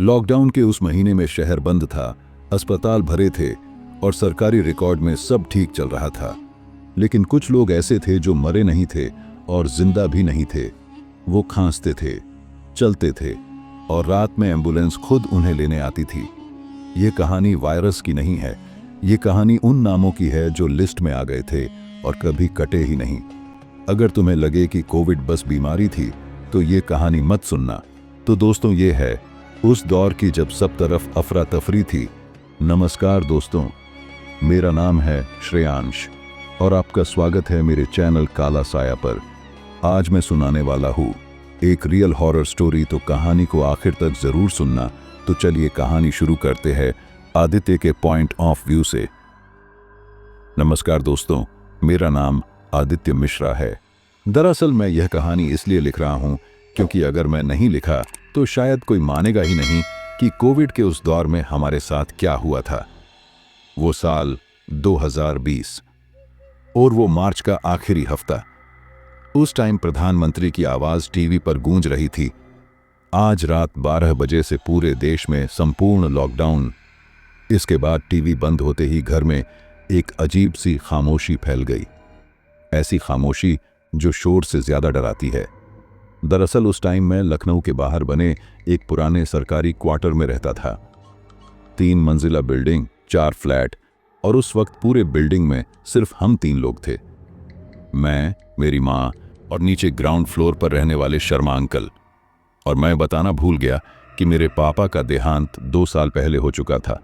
Lockdown के उस महीने में शहर बंद था, अस्पताल भरे थे और सरकारी रिकॉर्ड में सब ठीक चल रहा था। लेकिन कुछ लोग ऐसे थे जो मरे नहीं थे और जिंदा भी नहीं थे। वो खांसते थे, चलते थे और रात में एम्बुलेंस खुद उन्हें लेने आती थी। ये कहानी वायरस की नहीं है, ये कहानी उन नामों की है जो लिस्ट में आ गए थे और कभी कटे ही नहीं। अगर तुम्हें लगे कि कोविड बस बीमारी थी तो ये कहानी मत सुनना। तो दोस्तों, ये है उस दौर की जब सब तरफ अफरा तफरी थी। नमस्कार दोस्तों, मेरा नाम है श्रेयांश और आपका स्वागत है मेरे चैनल काला साया पर। आज मैं सुनाने वाला हूँ एक रियल हॉरर स्टोरी, तो कहानी को आखिर तक जरूर सुनना। तो चलिए कहानी शुरू करते हैं आदित्य के पॉइंट ऑफ व्यू से। नमस्कार दोस्तों, मेरा नाम आदित्य मिश्रा है। दरअसल मैं यह कहानी इसलिए लिख रहा हूँ क्योंकि अगर मैं नहीं लिखा तो शायद कोई मानेगा ही नहीं कि कोविड के उस दौर में हमारे साथ क्या हुआ था। वो साल 2020 और वो मार्च का आखिरी हफ्ता। उस टाइम प्रधानमंत्री की आवाज टीवी पर गूंज रही थी। आज रात 12 बजे से पूरे देश में संपूर्ण लॉकडाउन। इसके बाद टीवी बंद होते ही घर में एक अजीब सी खामोशी फैल गई। ऐसी खामोशी जो शोर से ज्यादा डराती है। दरअसल उस टाइम मैं लखनऊ के बाहर बने एक पुराने सरकारी क्वार्टर में रहता था। 3 मंजिला बिल्डिंग, 4 फ्लैट और उस वक्त पूरे बिल्डिंग में सिर्फ हम 3 लोग थे। मैं, मेरी माँ और नीचे ग्राउंड फ्लोर पर रहने वाले शर्मा अंकल। और मैं बताना भूल गया कि मेरे पापा का देहांत 2 साल पहले हो चुका था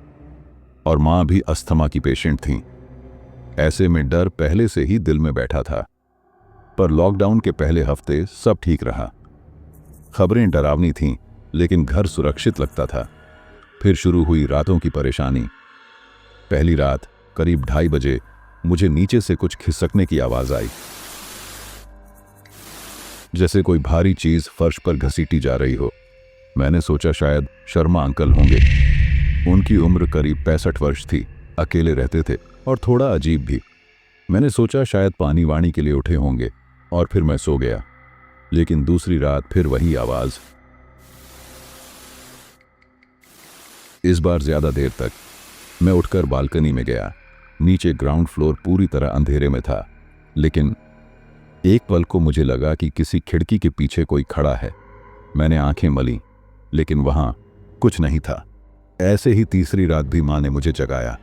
और माँ भी अस्थमा की पेशेंट थीं। ऐसे में डर पहले से ही दिल में बैठा था। पर लॉकडाउन के पहले हफ्ते सब ठीक रहा। खबरें डरावनी थीं, लेकिन घर सुरक्षित लगता था। फिर शुरू हुई रातों की परेशानी। पहली रात करीब 2:30 बजे मुझे नीचे से कुछ खिसकने की आवाज आई, जैसे कोई भारी चीज फर्श पर घसीटी जा रही हो। मैंने सोचा शायद शर्मा अंकल होंगे। उनकी उम्र करीब 65 वर्ष थी, अकेले रहते थे और थोड़ा अजीब भी। मैंने सोचा शायद पानी वाणी के लिए उठे होंगे और फिर मैं सो गया। लेकिन दूसरी रात फिर वही आवाज। इस बार ज्यादा देर तक। मैं उठकर बालकनी में गया। नीचे ग्राउंड फ्लोर पूरी तरह अंधेरे में था, लेकिन एक पल को मुझे लगा कि किसी खिड़की के पीछे कोई खड़ा है। मैंने आंखें मली, लेकिन वहां कुछ नहीं था। ऐसे ही तीसरी रात भी माँ ने मुझे जगाया।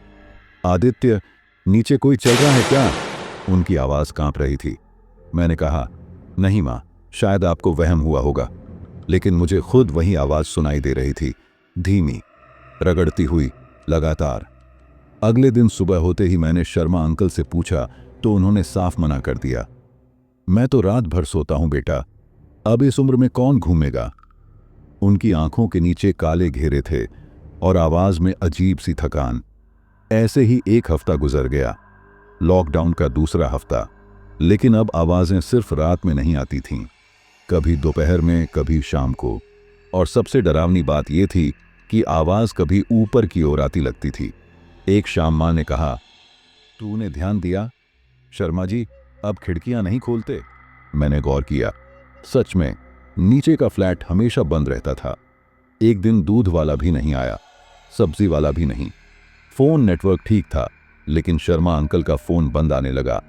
आदित्य, नीचे कोई चल रहा है क्या? उनकी आवाज कांप रही थी। मैंने कहा, नहीं माँ, शायद आपको वहम हुआ होगा। लेकिन मुझे खुद वही आवाज सुनाई दे रही थी, धीमी, रगड़ती हुई, लगातार। अगले दिन सुबह होते ही मैंने शर्मा अंकल से पूछा तो उन्होंने साफ मना कर दिया। मैं तो रात भर सोता हूं बेटा, अब इस उम्र में कौन घूमेगा। उनकी आंखों के नीचे काले घेरे थे और आवाज में अजीब सी थकान। ऐसे ही एक हफ्ता गुजर गया, लॉकडाउन का दूसरा हफ्ता। लेकिन अब आवाजें सिर्फ रात में नहीं आती थीं, कभी दोपहर में, कभी शाम को। और सबसे डरावनी बात यह थी कि आवाज कभी ऊपर की ओर आती लगती थी। एक शाम माँ ने कहा, तूने ध्यान दिया शर्मा जी, अब खिड़कियां नहीं खोलते। मैंने गौर किया। सच में नीचे का फ्लैट हमेशा बंद रहता था। एक दिन दूध वाला भी नहीं आया, सब्जी वाला भी नहीं। फोन नेटवर्क ठीक था, लेकिन शर्मा अंकल का फोन बंद आने लगा।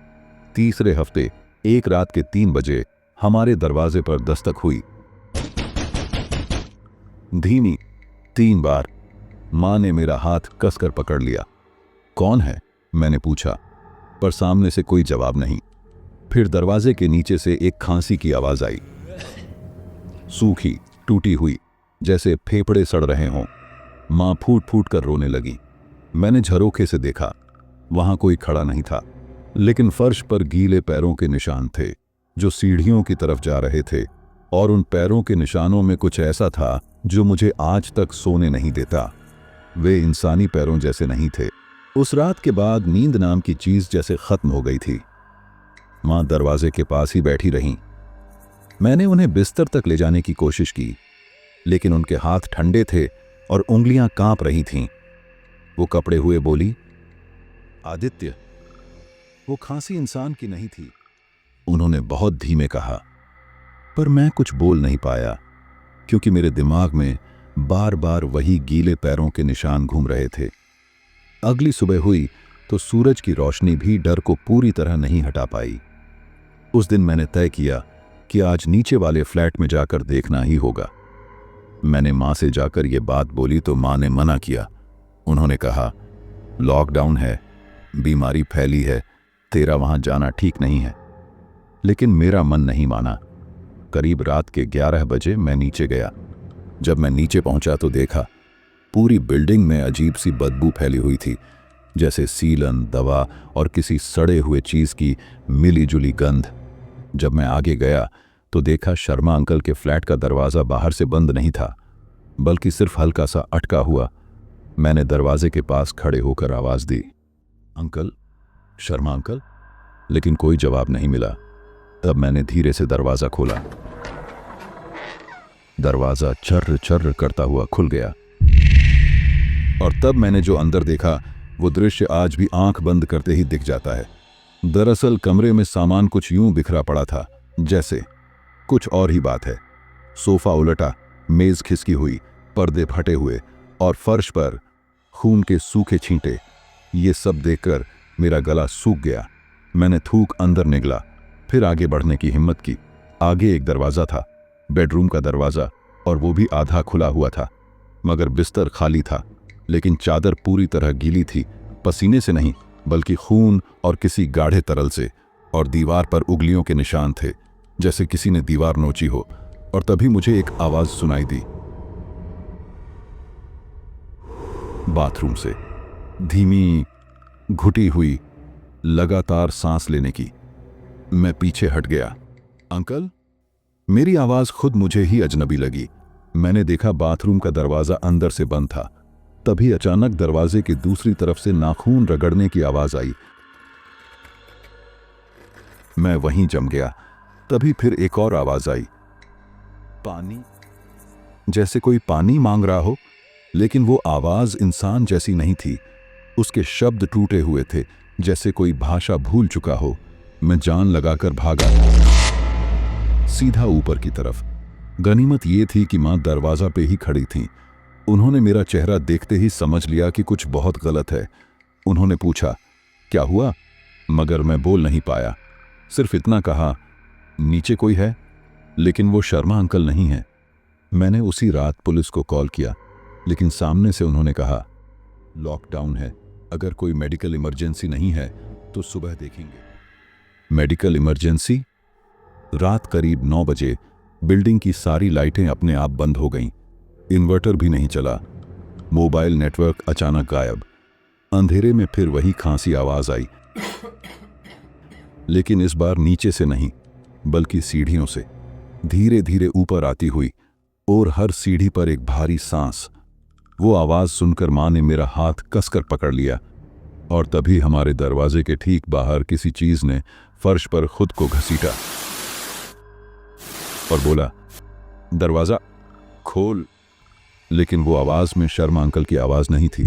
तीसरे हफ्ते एक रात के 3 बजे हमारे दरवाजे पर दस्तक हुई, धीमी, 3 बार। माँ ने मेरा हाथ कसकर पकड़ लिया। कौन है? मैंने पूछा, पर सामने से कोई जवाब नहीं। फिर दरवाजे के नीचे से एक खांसी की आवाज आई, सूखी, टूटी हुई, जैसे फेफड़े सड़ रहे हों। माँ फूट फूट कर रोने लगी। मैंने झरोखे से देखा, वहां कोई खड़ा नहीं था, लेकिन फर्श पर गीले पैरों के निशान थे जो सीढ़ियों की तरफ जा रहे थे। और उन पैरों के निशानों में कुछ ऐसा था जो मुझे आज तक सोने नहीं देता। वे इंसानी पैरों जैसे नहीं थे। उस रात के बाद नींद नाम की चीज जैसे खत्म हो गई थी। माँ दरवाजे के पास ही बैठी रहीं। मैंने उन्हें बिस्तर तक ले जाने की कोशिश की, लेकिन उनके हाथ ठंडे थे और उंगलियां कांप रही थीं। वो कपड़े हुए बोली, आदित्य, वो खांसी इंसान की नहीं थी। उन्होंने बहुत धीमे कहा, पर मैं कुछ बोल नहीं पाया, क्योंकि मेरे दिमाग में बार बार वही गीले पैरों के निशान घूम रहे थे। अगली सुबह हुई तो सूरज की रोशनी भी डर को पूरी तरह नहीं हटा पाई। उस दिन मैंने तय किया कि आज नीचे वाले फ्लैट में जाकर देखना ही होगा। मैंने मां से जाकर यह बात बोली तो मां ने मना किया। उन्होंने कहा, लॉकडाउन है, बीमारी फैली है, तेरा वहां जाना ठीक नहीं है। लेकिन मेरा मन नहीं माना। करीब रात के 11 बजे मैं नीचे गया। जब मैं नीचे पहुंचा तो देखा पूरी बिल्डिंग में अजीब सी बदबू फैली हुई थी, जैसे सीलन, दवा और किसी सड़े हुए चीज की मिली जुली गंध। जब मैं आगे गया तो देखा शर्मा अंकल के फ्लैट का दरवाजा बाहर से बंद नहीं था, बल्कि सिर्फ हल्का सा अटका हुआ। मैंने दरवाजे के पास खड़े होकर आवाज दी, अंकल, शर्मा अंकल, लेकिन कोई जवाब नहीं मिला। तब मैंने धीरे से दरवाजा खोला। दरवाजा चर्र चर्र करता हुआ खुल गया और तब मैंने जो अंदर देखा वो दृश्य आज भी आंख बंद करते ही दिख जाता है। दरअसल कमरे में सामान कुछ यूं बिखरा पड़ा था जैसे कुछ और ही बात है। सोफा उलटा, मेज खिसकी हुई, पर्दे फटे हुए और फर्श पर खून के सूखे छींटे। ये सब देखकर मेरा गला सूख गया। मैंने थूक अंदर निगला, फिर आगे बढ़ने की हिम्मत की। आगे एक दरवाजा था, बेडरूम का दरवाजा, और वो भी आधा खुला हुआ था, मगर बिस्तर खाली था। लेकिन चादर पूरी तरह गीली थी, पसीने से नहीं बल्कि खून और किसी गाढ़े तरल से। और दीवार पर उंगलियों के निशान थे, जैसे किसी ने दीवार नोची हो। और तभी मुझे एक आवाज सुनाई दी, बाथरूम से, धीमी, घुटी हुई, लगातार सांस लेने की। मैं पीछे हट गया। अंकल? मेरी आवाज खुद मुझे ही अजनबी लगी। मैंने देखा बाथरूम का दरवाजा अंदर से बंद था। तभी अचानक दरवाजे की दूसरी तरफ से नाखून रगड़ने की आवाज आई। मैं वहीं जम गया। तभी फिर एक और आवाज आई, पानी, जैसे कोई पानी मांग रहा हो। लेकिन वो आवाज इंसान जैसी नहीं थी। उसके शब्द टूटे हुए थे, जैसे कोई भाषा भूल चुका हो। मैं जान लगाकर भागा, सीधा ऊपर की तरफ। गनीमत ये थी कि मां दरवाजा पे ही खड़ी थीं। उन्होंने मेरा चेहरा देखते ही समझ लिया कि कुछ बहुत गलत है। उन्होंने पूछा, क्या हुआ? मगर मैं बोल नहीं पाया। सिर्फ इतना कहा, नीचे कोई है, लेकिन वो शर्मा अंकल नहीं है। मैंने उसी रात पुलिस को कॉल किया, लेकिन सामने से उन्होंने कहा, लॉकडाउन है, अगर कोई मेडिकल इमरजेंसी नहीं है तो सुबह देखेंगे। Medical emergency? रात करीब 9 बजे बिल्डिंग की सारी लाइटें अपने आप बंद हो गईं। इन्वर्टर भी नहीं चला। मोबाइल नेटवर्क अचानक गायब। अंधेरे में फिर वही खांसी आवाज आई, लेकिन इस बार नीचे से नहीं बल्कि सीढ़ियों से, धीरे धीरे ऊपर आती हुई, और हर सीढ़ी पर एक भारी सांस। वो आवाज सुनकर मां ने मेरा हाथ कसकर पकड़ लिया, और तभी हमारे दरवाजे के ठीक बाहर किसी चीज ने फर्श पर खुद को घसीटा और बोला, दरवाजा खोल। लेकिन वो आवाज में शर्मा अंकल की आवाज नहीं थी।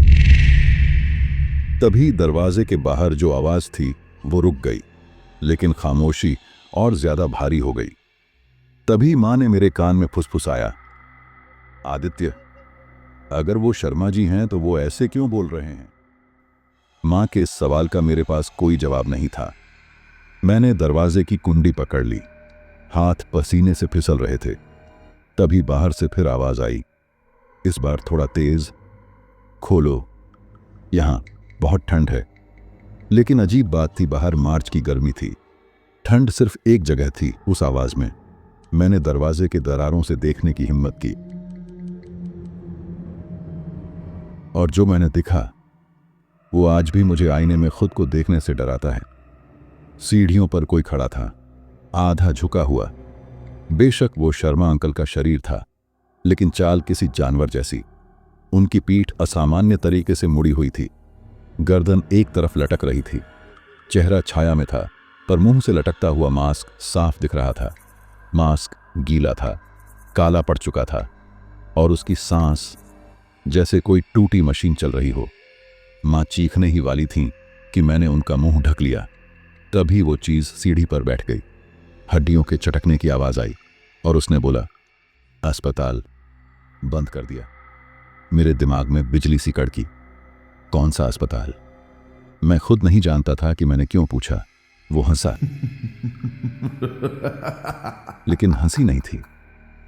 तभी दरवाजे के बाहर जो आवाज थी वो रुक गई, लेकिन खामोशी और ज्यादा भारी हो गई। तभी मां ने मेरे कान में फुसफुसाया, आदित्य, अगर वो शर्मा जी हैं तो वो ऐसे क्यों बोल रहे हैं? मां के इस सवाल का मेरे पास कोई जवाब नहीं था। मैंने दरवाजे की कुंडी पकड़ ली, हाथ पसीने से फिसल रहे थे। तभी बाहर से फिर आवाज आई, इस बार थोड़ा तेज, खोलो, यहां बहुत ठंड है। लेकिन अजीब बात थी, बाहर मार्च की गर्मी थी, ठंड सिर्फ एक जगह थी, उस आवाज में। मैंने दरवाजे के दरारों से देखने की हिम्मत की, और जो मैंने दिखा वो आज भी मुझे आईने में खुद को देखने से डराता है। सीढ़ियों पर कोई खड़ा था, आधा झुका हुआ। बेशक वो शर्मा अंकल का शरीर था, लेकिन चाल किसी जानवर जैसी। उनकी पीठ असामान्य तरीके से मुड़ी हुई थी, गर्दन एक तरफ लटक रही थी, चेहरा छाया में था, पर मुंह से लटकता हुआ मास्क साफ दिख रहा था। मास्क गीला था, काला पड़ चुका था, और उसकी सांस जैसे कोई टूटी मशीन चल रही हो। मां चीखने ही वाली थीं कि मैंने उनका मुंह ढक लिया। तभी वो चीज सीढ़ी पर बैठ गई। हड्डियों के चटकने की आवाज आई और उसने बोला, अस्पताल बंद कर दिया। मेरे दिमाग में बिजली सी कड़की। कौन सा अस्पताल? मैं खुद नहीं जानता था कि मैंने क्यों पूछा। वो हंसा, लेकिन हंसी नहीं थी।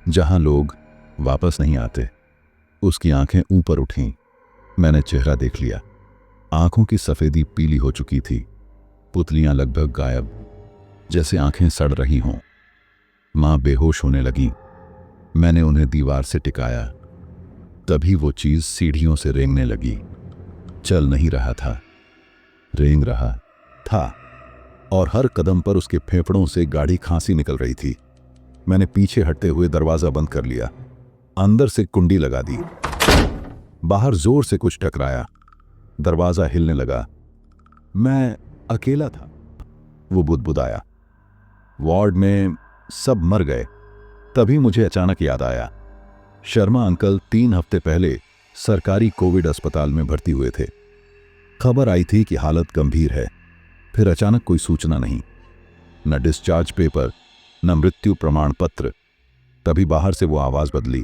जहां लोग वापस नहीं आते। उसकी आंखें ऊपर उठीं। मैंने चेहरा देख लिया। आंखों की सफेदी पीली हो चुकी थी, पुतलियां लगभग गायब, जैसे आंखें सड़ रही हों। मां बेहोश होने लगी। मैंने उन्हें दीवार से टिकाया। तभी वो चीज सीढ़ियों से रेंगने लगी। चल नहीं रहा था, रेंग रहा था, और हर कदम पर उसके फेफड़ों से गाढ़ी खांसी निकल रही थी। मैंने पीछे हटते हुए दरवाजा बंद कर लिया, अंदर से कुंडी लगा दी। बाहर जोर से कुछ टकराया, दरवाजा हिलने लगा। मैं अकेला था। वो बुदबुदाया, वार्ड में सब मर गए। तभी मुझे अचानक याद आया, शर्मा अंकल 3 हफ्ते पहले सरकारी कोविड अस्पताल में भर्ती हुए थे। खबर आई थी कि हालत गंभीर है। फिर अचानक कोई सूचना नहीं, न डिस्चार्ज पेपर, न मृत्यु प्रमाण पत्र। तभी बाहर से वो आवाज बदली।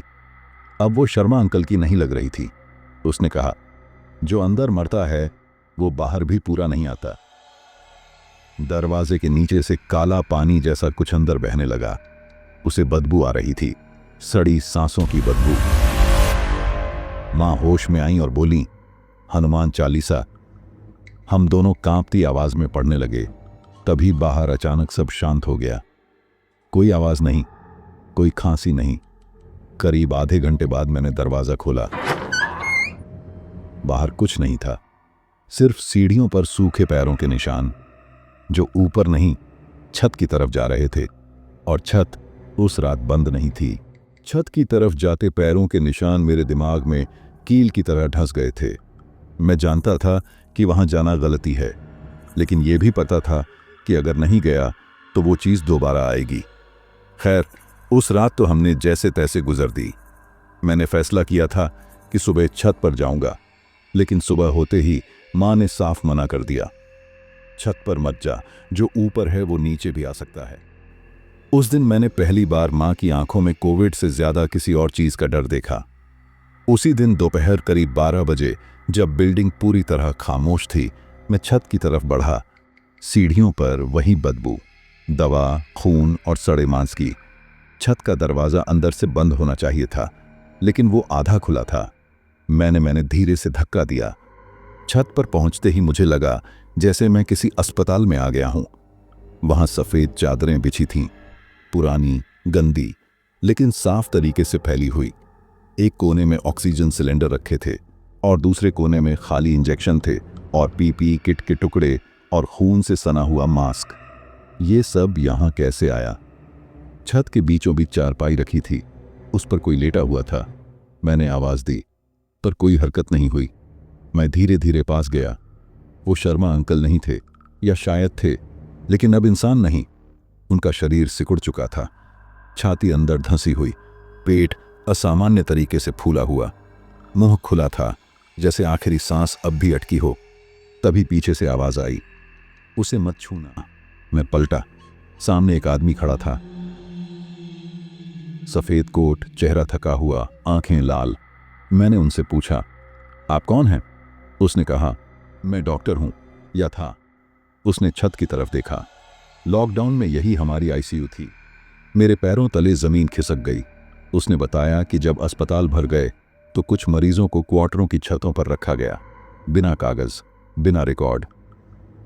अब वो शर्मा अंकल की नहीं लग रही थी। उसने कहा, जो अंदर मरता है वो बाहर भी पूरा नहीं आता। दरवाजे के नीचे से काला पानी जैसा कुछ अंदर बहने लगा। उसे बदबू आ रही थी, सड़ी सांसों की बदबू। मां होश में आई और बोली, हनुमान चालीसा। हम दोनों कांपती आवाज में पढ़ने लगे। तभी बाहर अचानक सब शांत हो गया। कोई आवाज नहीं, कोई खांसी नहीं। करीब आधे घंटे बाद मैंने दरवाजा खोला। बाहर कुछ नहीं था, सिर्फ सीढ़ियों पर सूखे पैरों के निशान, जो ऊपर नहीं छत की तरफ जा रहे थे। और छत उस रात बंद नहीं थी। छत की तरफ जाते पैरों के निशान मेरे दिमाग में कील की तरह ढस गए थे। मैं जानता था कि वहां जाना गलती है, लेकिन यह भी पता था कि अगर नहीं गया तो वो चीज दोबारा आएगी। खैर, उस रात तो हमने जैसे तैसे गुजर दी। मैंने फैसला किया था कि सुबह छत पर जाऊंगा, लेकिन सुबह होते ही मां ने साफ मना कर दिया। छत पर मत जा, जो ऊपर है वो नीचे भी आ सकता है। उस दिन मैंने पहली बार मां की आंखों में कोविड से ज्यादा किसी और चीज का डर देखा। उसी दिन दोपहर करीब 12 बजे, जब बिल्डिंग पूरी तरह खामोश थी, मैं छत की तरफ बढ़ा। सीढ़ियों पर वही बदबू, दवा, खून और सड़े मांस की। छत का दरवाजा अंदर से बंद होना चाहिए था, लेकिन वो आधा खुला था। मैंने धीरे से धक्का दिया। छत पर पहुंचते ही मुझे लगा जैसे मैं किसी अस्पताल में आ गया हूं। वहां सफेद चादरें बिछी थीं, पुरानी, गंदी, लेकिन साफ तरीके से फैली हुई। एक कोने में ऑक्सीजन सिलेंडर रखे थे और दूसरे कोने में खाली इंजेक्शन थे और पीपी किट के टुकड़े और खून से सना हुआ मास्क। ये सब यहां कैसे आया? छत के बीचों बीच चारपाई रखी थी, उस पर कोई लेटा हुआ था। मैंने आवाज दी, पर कोई हरकत नहीं हुई। मैं धीरे धीरे पास गया। वो शर्मा अंकल नहीं थे, या शायद थे, लेकिन अब इंसान नहीं। उनका शरीर सिकुड़ चुका था, छाती अंदर धंसी हुई, पेट असामान्य तरीके से फूला हुआ, मुंह खुला था जैसे आखिरी सांस अब भी अटकी हो। तभी पीछे से आवाज आई, उसे मत छूना। मैं पलटा, सामने एक आदमी खड़ा था, सफेद कोट, चेहरा थका हुआ, आंखें लाल। मैंने उनसे पूछा, आप कौन हैं? उसने कहा, मैं डॉक्टर हूं, या था। उसने छत की तरफ देखा। लॉकडाउन में यही हमारी आईसीयू थी। मेरे पैरों तले जमीन खिसक गई। उसने बताया कि जब अस्पताल भर गए तो कुछ मरीजों को क्वार्टरों की छतों पर रखा गया, बिना कागज, बिना रिकॉर्ड।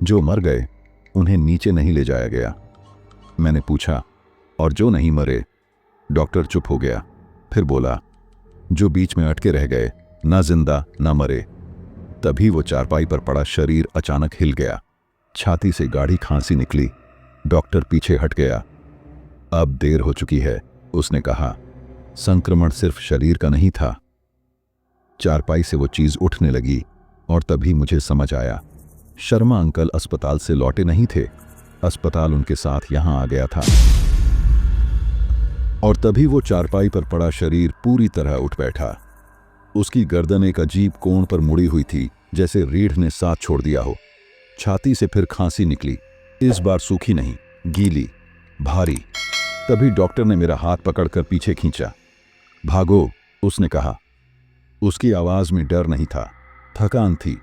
जो मर गए उन्हें नीचे नहीं ले जाया गया। मैंने पूछा, और जो नहीं मरे? डॉक्टर चुप हो गया, फिर बोला, जो बीच में अटके रह गए, ना जिंदा ना मरे। तभी वो चारपाई पर पड़ा शरीर अचानक हिल गया, छाती से गाढ़ी खांसी निकली। डॉक्टर पीछे हट गया। अब देर हो चुकी है, उसने कहा। संक्रमण सिर्फ शरीर का नहीं था। चारपाई से वो चीज उठने लगी और तभी मुझे समझ आया, शर्मा अंकल अस्पताल से लौटे नहीं थे, अस्पताल उनके साथ यहां आ गया था। और तभी वो चारपाई पर पड़ा शरीर पूरी तरह उठ बैठा। उसकी गर्दन एक अजीब कोण पर मुड़ी हुई थी, जैसे रीढ़ ने साथ छोड़ दिया हो। छाती से फिर खांसी निकली, इस बार सूखी नहीं, गीली, भारी। तभी डॉक्टर ने मेरा हाथ पकड़कर पीछे खींचा। भागो, उसने कहा। उसकी आवाज में डर नहीं था, थकान थी,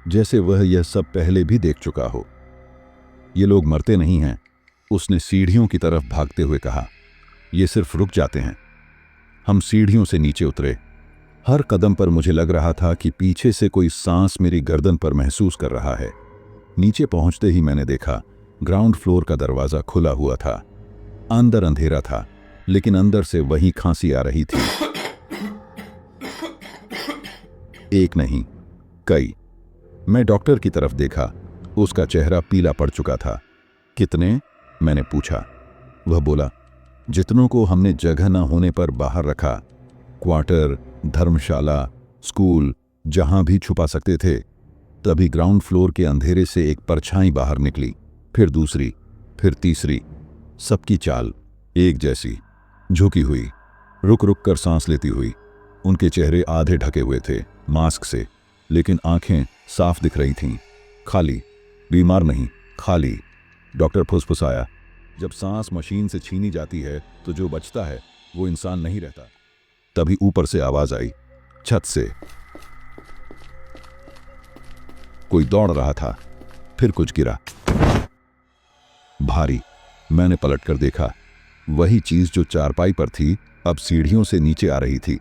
जैसे वह यह सब पहले भी देख चुका हो। ये लोग मरते नहीं हैं, उसने सीढ़ियों की तरफ भागते हुए कहा। ये सिर्फ रुक जाते हैं। हम सीढ़ियों से नीचे उतरे। हर कदम पर मुझे लग रहा था कि पीछे से कोई सांस मेरी गर्दन पर महसूस कर रहा है। नीचे पहुंचते ही मैंने देखा, ग्राउंड फ्लोर का दरवाजा खुला हुआ था। अंदर अंधेरा था, लेकिन अंदर से वही खांसी आ रही थी। एक नहीं, कई। मैं डॉक्टर की तरफ देखा। उसका चेहरा पीला पड़ चुका था। कितने? मैंने पूछा। वह बोला, जितनों को हमने जगह न होने पर बाहर रखा। क्वार्टर, धर्मशाला, स्कूल, जहां भी छुपा सकते थे। तभी ग्राउंड फ्लोर के अंधेरे से एक परछाई बाहर निकली, फिर दूसरी, फिर तीसरी। सबकी चाल एक जैसी, झुकी हुई, रुक रुक कर सांस लेती हुई। उनके चेहरे आधे ढके हुए थे मास्क से, लेकिन आंखें साफ दिख रही थीं। खाली, बीमार नहीं, खाली। डॉक्टर फुसफुसाया, जब सांस मशीन से छीनी जाती है तो जो बचता है वो इंसान नहीं रहता। तभी ऊपर से आवाज आई, छत से। कोई दौड़ रहा था, फिर कुछ गिरा, भारी। मैंने पलटकर देखा, वही चीज जो चारपाई पर थी अब सीढ़ियों से नीचे आ रही थी।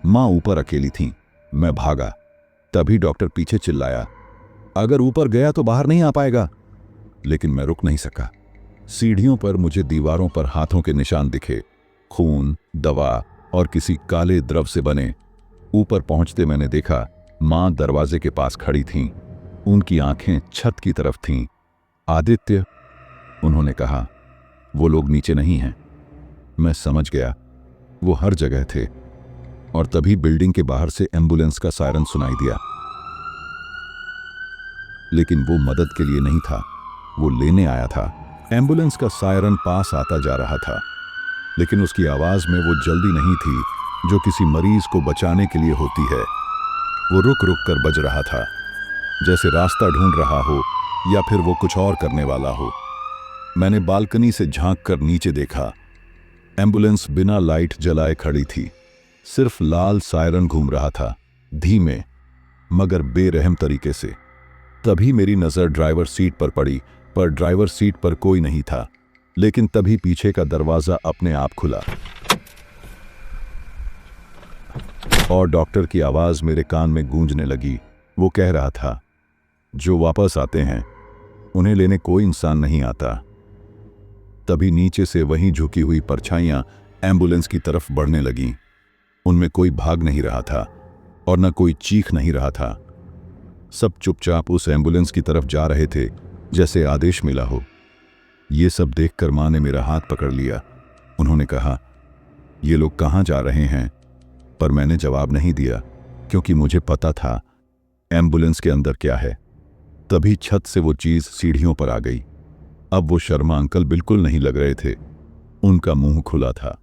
मां ऊपर अकेली थी। मैं भागा। तभी डॉक्टर पीछे चिल्लाया, अगर ऊपर गया तो बाहर नहीं आ पाएगा। लेकिन मैं रुक नहीं सका। सीढ़ियों पर मुझे दीवारों पर हाथों के निशान दिखे, खून, दवा और किसी काले द्रव से बने। ऊपर पहुंचते मैंने देखा, मां दरवाजे के पास खड़ी थीं। उनकी आंखें छत की तरफ थीं। आदित्य, उन्होंने कहा, वो लोग नीचे नहीं हैं। मैं समझ गया, वो हर जगह थे। और तभी बिल्डिंग के बाहर से एम्बुलेंस का सायरन सुनाई दिया। लेकिन वो मदद के लिए नहीं था, वो लेने आया था। एम्बुलेंस का सायरन पास आता जा रहा था, लेकिन उसकी आवाज में वो जल्दी नहीं थी जो किसी मरीज को बचाने के लिए होती है। वो रुक रुक कर बज रहा था, जैसे रास्ता ढूंढ रहा हो या फिर वो कुछ और करने वाला हो। मैंने बालकनी से झांक कर नीचे देखा। एम्बुलेंस बिना लाइट जलाए खड़ी थी। सिर्फ लाल सायरन घूम रहा था, धीमे मगर बेरहम तरीके से। तभी मेरी नजर ड्राइवर सीट पर पड़ी, पर ड्राइवर सीट पर कोई नहीं था। लेकिन तभी पीछे का दरवाजा अपने आप खुला और डॉक्टर की आवाज मेरे कान में गूंजने लगी। वो कह रहा था, जो वापस आते हैं उन्हें लेने कोई इंसान नहीं आता। तभी नीचे से वहीं झुकी हुई परछाइयां एम्बुलेंस की तरफ बढ़ने लगीं। उनमें कोई भाग नहीं रहा था और न कोई चीख नहीं रहा था। सब चुपचाप उस एम्बुलेंस की तरफ जा रहे थे, जैसे आदेश मिला हो। ये सब देखकर मां ने मेरा हाथ पकड़ लिया। उन्होंने कहा, ये लोग कहाँ जा रहे हैं? पर मैंने जवाब नहीं दिया, क्योंकि मुझे पता था एम्बुलेंस के अंदर क्या है। तभी छत से वो चीज सीढ़ियों पर आ गई। अब वो शर्मा अंकल बिल्कुल नहीं लग रहे थे। उनका मुंह खुला था,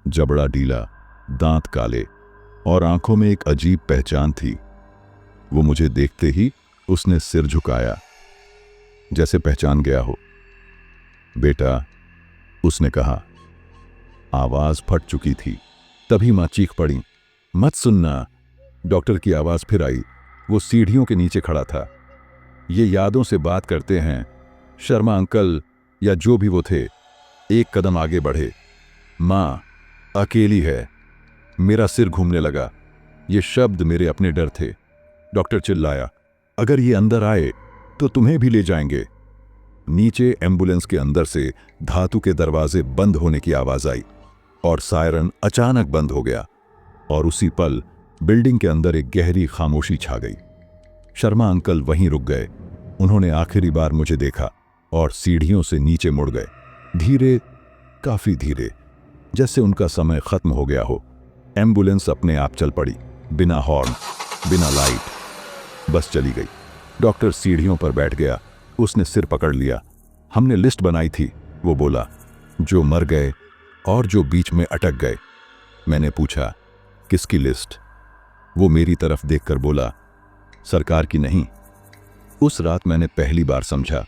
जबड़ा ढीला, दांत काले और आंखों में एक अजीब पहचान थी। वो मुझे देखते ही उसने सिर झुकाया, जैसे पहचान गया हो। बेटा, उसने कहा। आवाज फट चुकी थी। तभी मां चीख पड़ी, मत सुनना। डॉक्टर की आवाज फिर आई। वो सीढ़ियों के नीचे खड़ा था। ये यादों से बात करते हैं। शर्मा अंकल या जो भी वो थे, एक कदम आगे बढ़े। मां अकेली है। मेरा सिर घूमने लगा। ये शब्द मेरे अपने डर थे। डॉक्टर चिल्लाया, अगर ये अंदर आए तो तुम्हें भी ले जाएंगे। नीचे एम्बुलेंस के अंदर से धातु के दरवाजे बंद होने की आवाज आई और सायरन अचानक बंद हो गया। और उसी पल बिल्डिंग के अंदर एक गहरी खामोशी छा गई। शर्मा अंकल वहीं रुक गए। उन्होंने आखिरी बार मुझे देखा और सीढ़ियों से नीचे मुड़ गए, धीरे, काफी धीरे, जैसे उनका समय खत्म हो गया हो। एम्बुलेंस अपने आप चल पड़ी, बिना हॉर्न, बिना लाइट, बस चली गई। डॉक्टर सीढ़ियों पर बैठ गया। उसने सिर पकड़ लिया। हमने लिस्ट बनाई थी, वो बोला, जो मर गए और जो बीच में अटक गए। मैंने पूछा, किसकी लिस्ट? वो मेरी तरफ देखकर बोला, सरकार की नहीं। उस रात मैंने पहली बार समझा,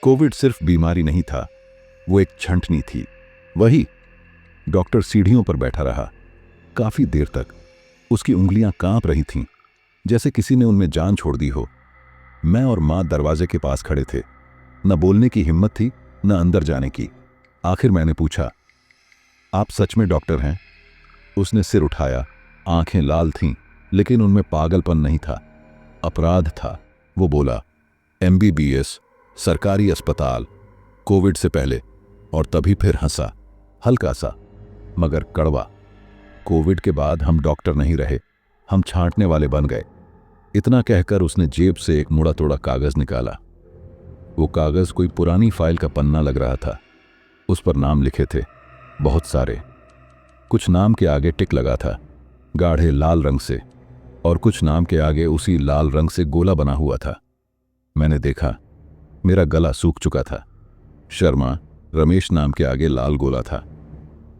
कोविड सिर्फ बीमारी नहीं था, वो एक छंटनी थी। वही। डॉक्टर सीढ़ियों पर बैठा रहा काफी देर तक। उसकी उंगलियां कांप रही थीं, जैसे किसी ने उनमें जान छोड़ दी हो। मैं और माँ दरवाजे के पास खड़े थे। न बोलने की हिम्मत थी, न अंदर जाने की। आखिर मैंने पूछा, आप सच में डॉक्टर हैं? उसने सिर उठाया। आंखें लाल थीं, लेकिन उनमें पागलपन नहीं था, अपराध था। वो बोला, MBBS, सरकारी अस्पताल, कोविड से पहले। और तभी फिर हंसा, हल्का सा मगर कड़वा। कोविड के बाद हम डॉक्टर नहीं रहे, हम छांटने वाले बन गए। इतना कहकर उसने जेब से एक मुड़ा तोड़ा कागज निकाला। वो कागज कोई पुरानी फाइल का पन्ना लग रहा था। उस पर नाम लिखे थे, बहुत सारे। कुछ नाम के आगे टिक लगा था, गाढ़े लाल रंग से, और कुछ नाम के आगे उसी लाल रंग से गोला बना हुआ था। मैंने देखा, मेरा गला सूख चुका था। शर्मा रमेश नाम के आगे लाल गोला था।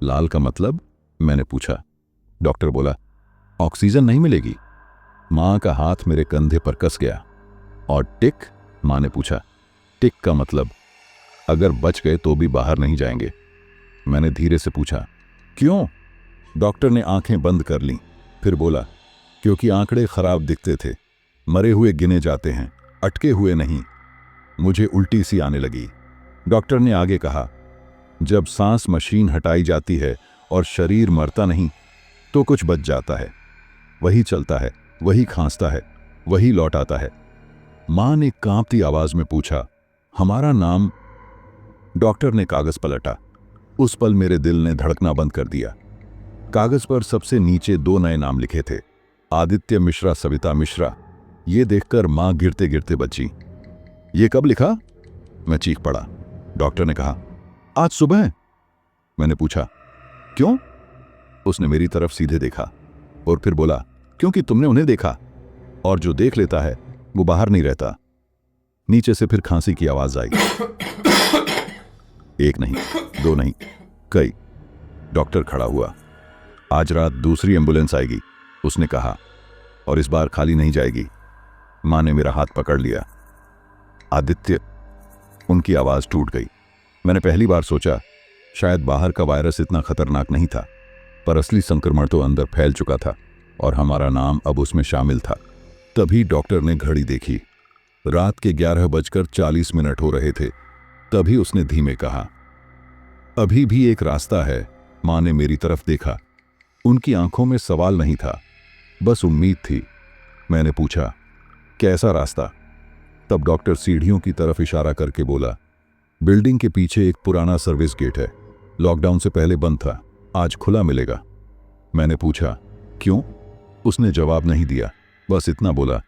लाल का मतलब? मैंने पूछा। डॉक्टर बोला, ऑक्सीजन नहीं मिलेगी। माँ का हाथ मेरे कंधे पर कस गया। और टिक? माँ ने पूछा। टिक का मतलब, अगर बच गए तो भी बाहर नहीं जाएंगे। मैंने धीरे से पूछा, क्यों? डॉक्टर ने आंखें बंद कर लीं, फिर बोला, क्योंकि आंकड़े खराब दिखते थे। मरे हुए गिने जाते हैं, अटके हुए नहीं। मुझे उल्टी सी आने लगी। डॉक्टर ने आगे कहा, जब सांस मशीन हटाई जाती है और शरीर मरता नहीं, तो कुछ बच जाता है। वही चलता है, वही खांसता है, वही लौट आता है। मां ने कांपती आवाज में पूछा, हमारा नाम? डॉक्टर ने कागज पलटा। उस पल मेरे दिल ने धड़कना बंद कर दिया। कागज पर सबसे नीचे 2 नए नाम लिखे थे, आदित्य मिश्रा, सविता मिश्रा। ये देखकर मां गिरते गिरते बची। ये कब लिखा? मैं चीख पड़ा। डॉक्टर ने कहा, आज सुबह। मैंने पूछा, क्यों? उसने मेरी तरफ सीधे देखा और फिर बोला, क्योंकि तुमने उन्हें देखा, और जो देख लेता है वो बाहर नहीं रहता। नीचे से फिर खांसी की आवाज आई। एक नहीं, 2 नहीं, कई। डॉक्टर खड़ा हुआ। आज रात दूसरी एम्बुलेंस आएगी, उसने कहा, और इस बार खाली नहीं जाएगी। मां ने मेरा हाथ पकड़ लिया। आदित्य। उनकी आवाज टूट गई। मैंने पहली बार सोचा, शायद बाहर का वायरस इतना खतरनाक नहीं था, पर असली संक्रमण तो अंदर फैल चुका था, और हमारा नाम अब उसमें शामिल था। तभी डॉक्टर ने घड़ी देखी। रात के 11:40 हो रहे थे। तभी उसने धीमे कहा, अभी भी एक रास्ता है। मां ने मेरी तरफ देखा। उनकी आंखों में सवाल नहीं था, बस उम्मीद थी। मैंने पूछा, कैसा रास्ता? तब डॉक्टर सीढ़ियों की तरफ इशारा करके बोला, बिल्डिंग के पीछे एक पुराना सर्विस गेट है, लॉकडाउन से पहले बंद था, आज खुला मिलेगा। मैंने पूछा, क्यों? उसने जवाब नहीं दिया, बस इतना बोला,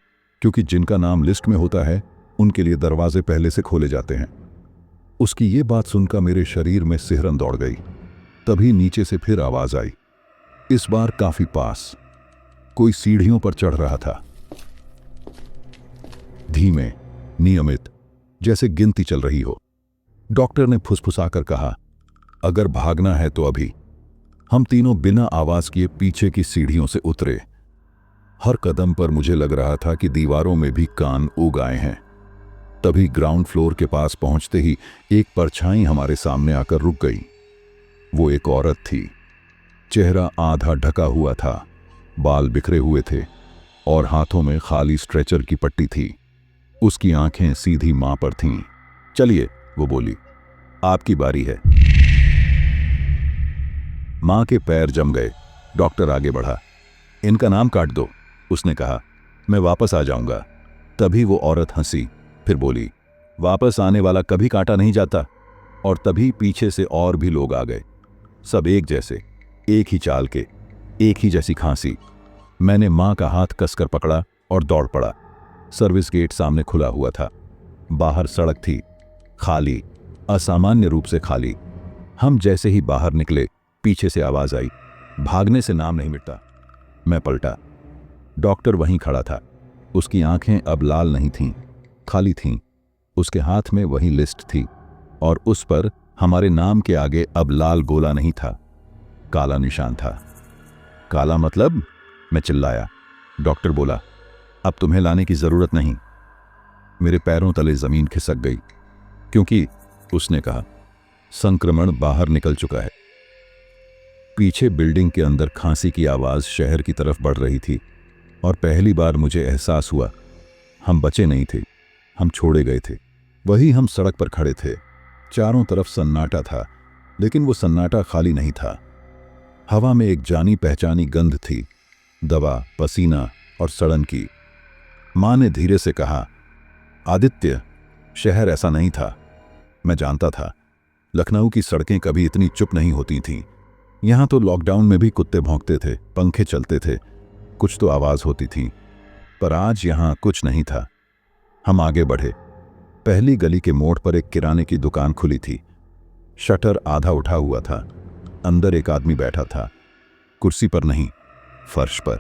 क्योंकि जिनका नाम लिस्ट में होता है उनके लिए दरवाजे पहले से खोले जाते हैं। उसकी ये बात सुनकर मेरे शरीर में सिहरन दौड़ गई। तभी नीचे से फिर आवाज आई, इस बार काफी पास। कोई सीढ़ियों पर चढ़ रहा था, धीमे, नियमित, जैसे गिनती चल रही हो। डॉक्टर ने फुसफुसाकर कहा, अगर भागना है तो अभी। हम तीनों बिना आवाज किए पीछे की सीढ़ियों से उतरे। हर कदम पर मुझे लग रहा था कि दीवारों में भी कान उग आए हैं। तभी ग्राउंड फ्लोर के पास पहुंचते ही एक परछाई हमारे सामने आकर रुक गई। वो एक औरत थी। चेहरा आधा ढका हुआ था, बाल बिखरे हुए थे, और हाथों में खाली स्ट्रेचर की पट्टी थी। उसकी आंखें सीधी मां पर थीं। चलिए, वो बोली, आपकी बारी है। मां के पैर जम गए। डॉक्टर आगे बढ़ा। इनका नाम काट दो, उसने कहा, मैं वापस आ जाऊंगा। तभी वो औरत हंसी, फिर बोली, वापस आने वाला कभी काटा नहीं जाता। और तभी पीछे से और भी लोग आ गए, सब एक जैसे, एक ही चाल के, एक ही जैसी खांसी। मैंने मां का हाथ कसकर पकड़ा और दौड़ पड़ा। सर्विस गेट सामने खुला हुआ था। बाहर सड़क थी, खाली, असामान्य रूप से खाली। हम जैसे ही बाहर निकले, पीछे से आवाज आई, भागने से नाम नहीं मिटता। मैं पलटा। डॉक्टर वहीं खड़ा था। उसकी आंखें अब लाल नहीं थीं, खाली थीं। उसके हाथ में वही लिस्ट थी, और उस पर हमारे नाम के आगे अब लाल गोला नहीं था, काला निशान था। काला मतलब? मैं चिल्लाया। डॉक्टर बोला, अब तुम्हें लाने की जरूरत नहीं। मेरे पैरों तले जमीन खिसक गई, क्योंकि उसने कहा, संक्रमण बाहर निकल चुका है। पीछे बिल्डिंग के अंदर खांसी की आवाज़ शहर की तरफ बढ़ रही थी और पहली बार मुझे एहसास हुआ हम बचे नहीं थे, हम छोड़े गए थे। वही हम सड़क पर खड़े थे, चारों तरफ सन्नाटा था, लेकिन वो सन्नाटा खाली नहीं था। हवा में एक जानी पहचानी गंध थी, दवा, पसीना और सड़न की। माँ ने धीरे से कहा, आदित्य, शहर ऐसा नहीं था। मैं जानता था, लखनऊ की सड़कें कभी इतनी चुप नहीं होती थीं। यहाँ तो लॉकडाउन में भी कुत्ते भौंकते थे, पंखे चलते थे, कुछ तो आवाज़ होती थी, पर आज यहाँ कुछ नहीं था। हम आगे बढ़े। पहली गली के मोड़ पर एक किराने की दुकान खुली थी। शटर आधा उठा हुआ था। अंदर एक आदमी बैठा था, कुर्सी पर नहीं, फर्श पर,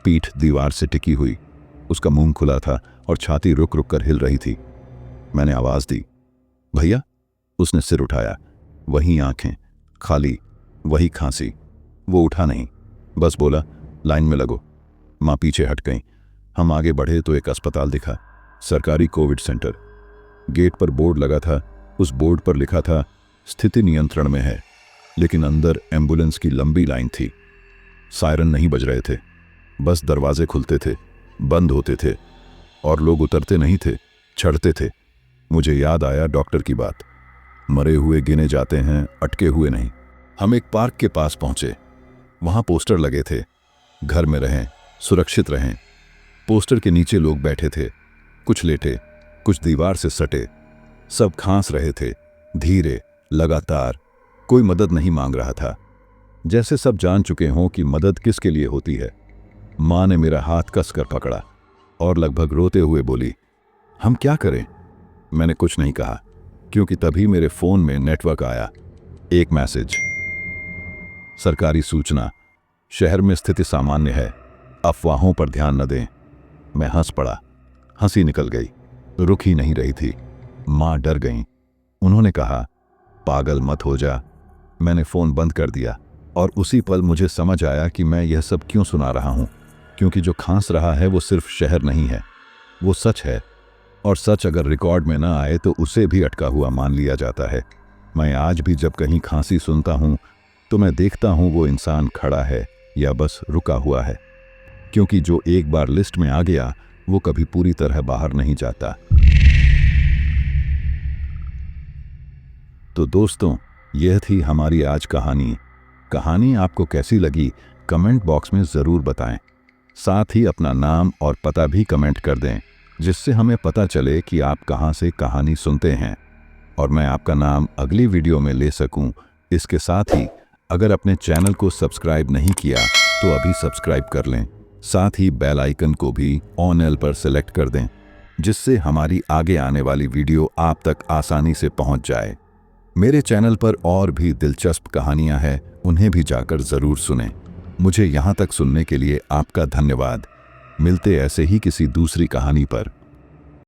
पीठ दीवार से टिकी हुई। उसका मुंह खुला था और छाती रुक रुक कर हिल रही थी। मैंने आवाज़ दी, भैया। उसने सिर उठाया। वही आंखें, खाली, वही खांसी। वो उठा नहीं, बस बोला, लाइन में लगो। माँ पीछे हट गई। हम आगे बढ़े तो एक अस्पताल दिखा, सरकारी कोविड सेंटर। गेट पर बोर्ड लगा था। उस बोर्ड पर लिखा था, स्थिति नियंत्रण में है, लेकिन अंदर एम्बुलेंस की लंबी लाइन थी। सायरन नहीं बज रहे थे, बस दरवाजे खुलते थे, बंद होते थे, और लोग उतरते नहीं थे, चढ़ते थे। मुझे याद आया डॉक्टर की बात, मरे हुए गिने जाते हैं, अटके हुए नहीं। हम एक पार्क के पास पहुंचे। वहां पोस्टर लगे थे, घर में रहें, सुरक्षित रहें। पोस्टर के नीचे लोग बैठे थे, कुछ लेटे, कुछ दीवार से सटे। सब खांस रहे थे, धीरे, लगातार। कोई मदद नहीं मांग रहा था, जैसे सब जान चुके हों कि मदद किसके लिए होती है। माँ ने मेरा हाथ कसकर पकड़ा और लगभग रोते हुए बोली, हम क्या करें? मैंने कुछ नहीं कहा, क्योंकि तभी मेरे फोन में नेटवर्क आया। एक मैसेज, सरकारी सूचना, शहर में स्थिति सामान्य है, अफवाहों पर ध्यान न दें। मैं हंस पड़ा, हंसी निकल गई, रुक ही नहीं रही थी। माँ डर गईं। उन्होंने कहा, पागल मत हो जा। मैंने फोन बंद कर दिया और उसी पल मुझे समझ आया कि मैं यह सब क्यों सुना रहा हूं। क्योंकि जो खांस रहा है वो सिर्फ शहर नहीं है, वो सच है। और सच अगर रिकॉर्ड में ना आए तो उसे भी अटका हुआ मान लिया जाता है। मैं आज भी जब कहीं खांसी सुनता हूं तो मैं देखता हूं वो इंसान खड़ा है या बस रुका हुआ है, क्योंकि जो एक बार लिस्ट में आ गया वो कभी पूरी तरह बाहर नहीं जाता। तो दोस्तों, यह थी हमारी आज कहानी आपको कैसी लगी कमेंट बॉक्स में ज़रूर बताएं। साथ ही अपना नाम और पता भी कमेंट कर दें, जिससे हमें पता चले कि आप कहां से कहानी सुनते हैं और मैं आपका नाम अगली वीडियो में ले सकूं। इसके साथ ही अगर अपने चैनल को सब्सक्राइब नहीं किया तो अभी सब्सक्राइब कर लें। साथ ही बेल आइकन को भी ऑन एल पर सेलेक्ट कर दें, जिससे हमारी आगे आने वाली वीडियो आप तक आसानी से पहुंच जाए। मेरे चैनल पर और भी दिलचस्प कहानियां हैं, उन्हें भी जाकर ज़रूर सुनें। मुझे यहाँ तक सुनने के लिए आपका धन्यवाद। मिलते ऐसे ही किसी दूसरी कहानी पर।